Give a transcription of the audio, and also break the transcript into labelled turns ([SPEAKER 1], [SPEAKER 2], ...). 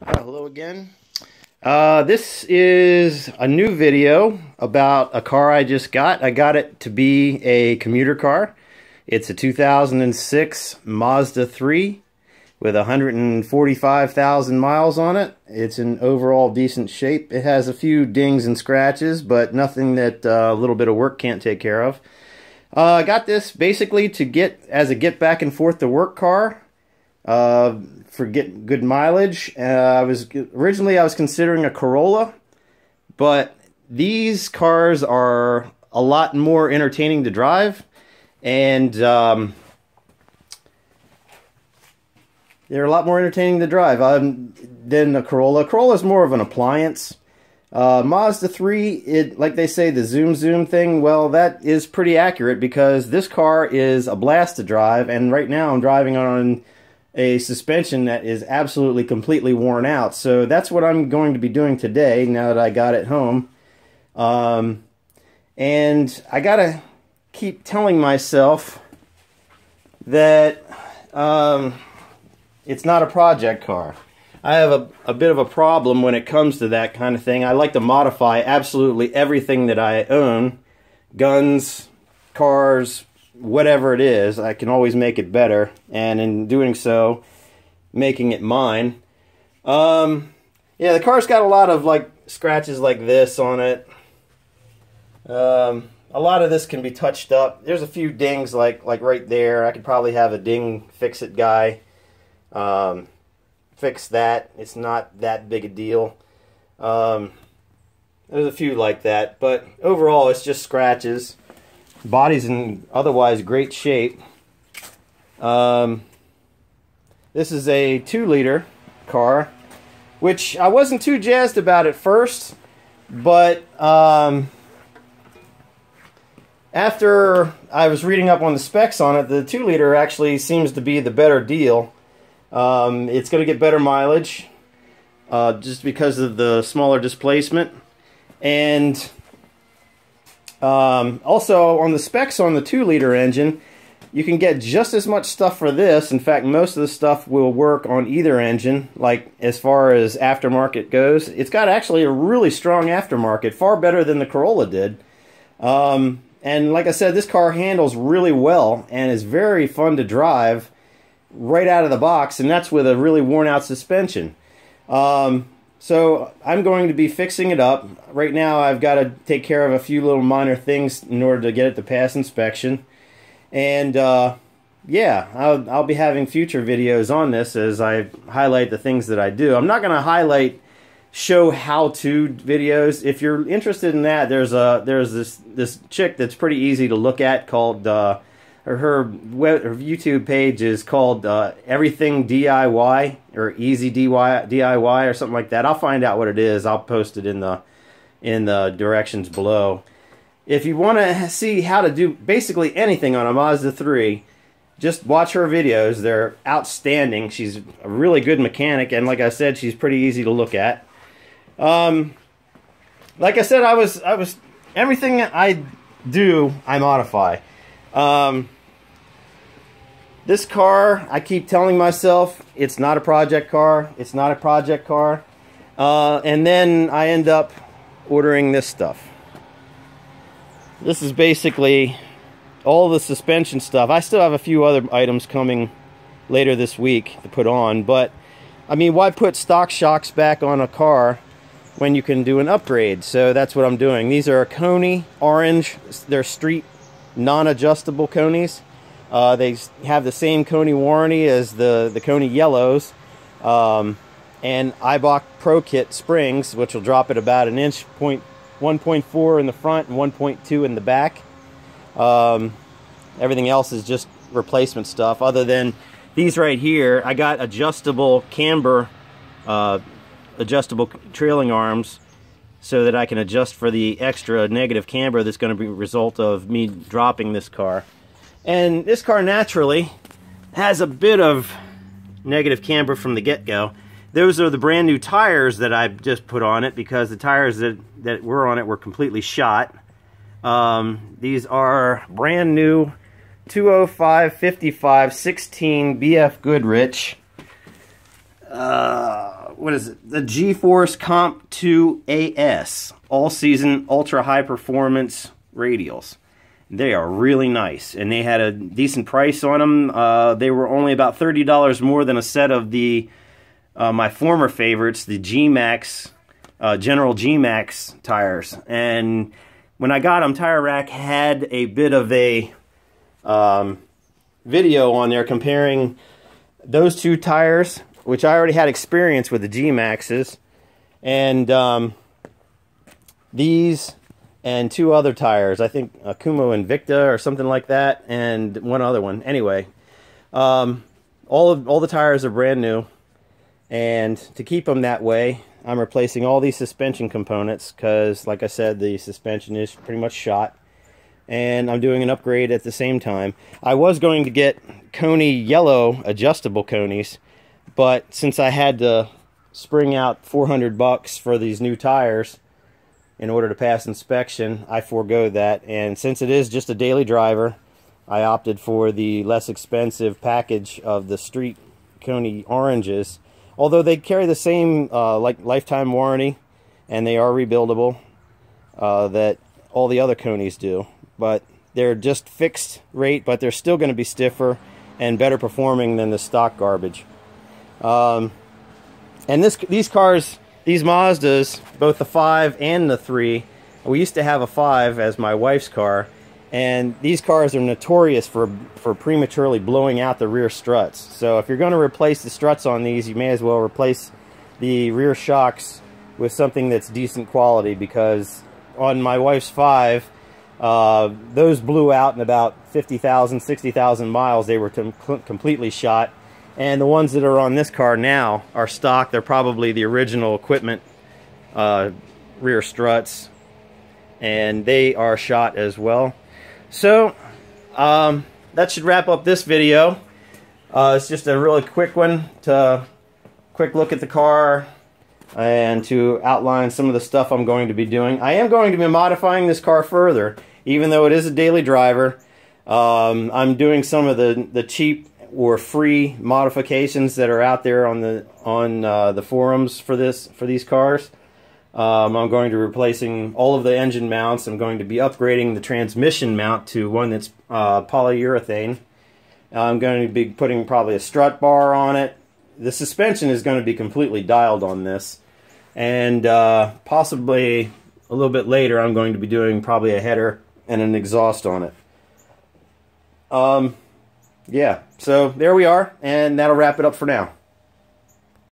[SPEAKER 1] Hello again. This is a new video about a car I just got. I got it to be a commuter car. It's a 2006 Mazda 3 with 145,000 miles on it. It's in overall decent shape. It has a few dings and scratches, but nothing that a little bit of work can't take care of. I got this basically to get as a get back and forth to work car. For good mileage. Originally I was considering a Corolla, but these cars are a lot more entertaining to drive, and they're a lot more entertaining to drive than a Corolla. Corolla is more of an appliance. Mazda 3, like they say, the zoom thing, well, that is pretty accurate because this car is a blast to drive, and right now I'm driving on a suspension that is absolutely completely worn out. So that's what I'm going to be doing today now that I got it home. And I gotta keep telling myself that it's not a project car. I have a bit of a problem when it comes to that kind of thing. I like to modify absolutely everything that I own. Guns, cars, whatever it is, I can always make it better, and in doing so, making it mine. Yeah, the car's got a lot of like scratches like this on it. A lot of this can be touched up. There's a few dings like right there. I could probably have a ding fix-it guy fix that. It's not that big a deal. There's a few like that, but overall it's just scratches. Body's in otherwise great shape. This is a 2-liter car, which I wasn't too jazzed about at first, but after I was reading up on the specs on it, the 2-liter actually seems to be the better deal. It's going to get better mileage just because of the smaller displacement, and also on the specs on the 2-liter engine, you can get just as much stuff for this. In fact, most of the stuff will work on either engine, like as far as aftermarket goes. It's got actually a really strong aftermarket, far better than the Corolla did. And like I said, this car handles really well and is very fun to drive right out of the box, and that's with a really worn out suspension. So I'm going to be fixing it up. Right now I've got to take care of a few little minor things in order to get it to pass inspection. And yeah, I'll be having future videos on this as I highlight the things that I do. I'm not going to highlight show how-to videos. If you're interested in that, there's this chick that's pretty easy to look at called her YouTube page is called Everything DIY or Easy DIY or something like that. I'll find out what it is. I'll post it in the directions below. If you want to see how to do basically anything on a Mazda 3, just watch her videos. They're outstanding. She's a really good mechanic, and like I said, she's pretty easy to look at. Like I said, I was everything I do, I modify. This car, I keep telling myself, it's not a project car. It's not a project car. And then I end up ordering this stuff. This is basically all the suspension stuff. I still have a few other items coming later this week to put on, but I mean, why put stock shocks back on a car when you can do an upgrade? So that's what I'm doing. These are Koni orange. They're street non-adjustable Konis. They have the same Koni warranty as the Koni yellows, and Eibach Pro kit springs, which will drop at about an inch, 1.4 in the front and 1.2 in the back. Everything else is just replacement stuff, other than these right here. I got adjustable camber, adjustable trailing arms, so that I can adjust for the extra negative camber that's going to be a result of me dropping this car. And this car naturally has a bit of negative camber from the get-go. Those are the brand new tires that I just put on it because the tires that were on it were completely shot. These are brand new 205/55 16 BF Goodrich what is it? The G-Force Comp 2 AS all-season ultra high performance radials. They are really nice, and they had a decent price on them. They were only about $30 more than a set of the my former favorites, the G-Max, General G-Max tires. And when I got them, Tire Rack had a bit of a video on there comparing those two tires, which I already had experience with the G-Maxes, and these and two other tires. I think a Kumo Invicta or something like that, and one other one. Anyway, all the tires are brand new, and to keep them that way, I'm replacing all these suspension components because, like I said, the suspension is pretty much shot, and I'm doing an upgrade at the same time. I was going to get Koni yellow adjustable Konis, but since I had to spring out $400 for these new tires in order to pass inspection, I forego that. And since it is just a daily driver, I opted for the less expensive package of the street Koni oranges. Although they carry the same like lifetime warranty, and they are rebuildable, that all the other Konis do. But they're just fixed rate, but they're still going to be stiffer and better performing than the stock garbage. And these cars, these Mazdas, both the 5 and the 3, we used to have a 5 as my wife's car, and these cars are notorious for prematurely blowing out the rear struts. So if you're going to replace the struts on these, you may as well replace the rear shocks with something that's decent quality, because on my wife's 5, those blew out in about 50,000, 60,000 miles. They were completely shot. And the ones that are on this car now are stock. They're probably the original equipment rear struts, and they are shot as well. So that should wrap up this video. It's just a really quick one, to quick look at the car and to outline some of the stuff I'm going to be doing. I am going to be modifying this car further, even though it is a daily driver. I'm doing some of the cheap or free modifications that are out there on the forums for these cars. I'm going to be replacing all of the engine mounts. I'm going to be upgrading the transmission mount to one that's polyurethane. I'm going to be putting probably a strut bar on it. The suspension is going to be completely dialed on this, and possibly a little bit later I'm going to be doing probably a header and an exhaust on it. Yeah, so there we are, and that'll wrap it up for now.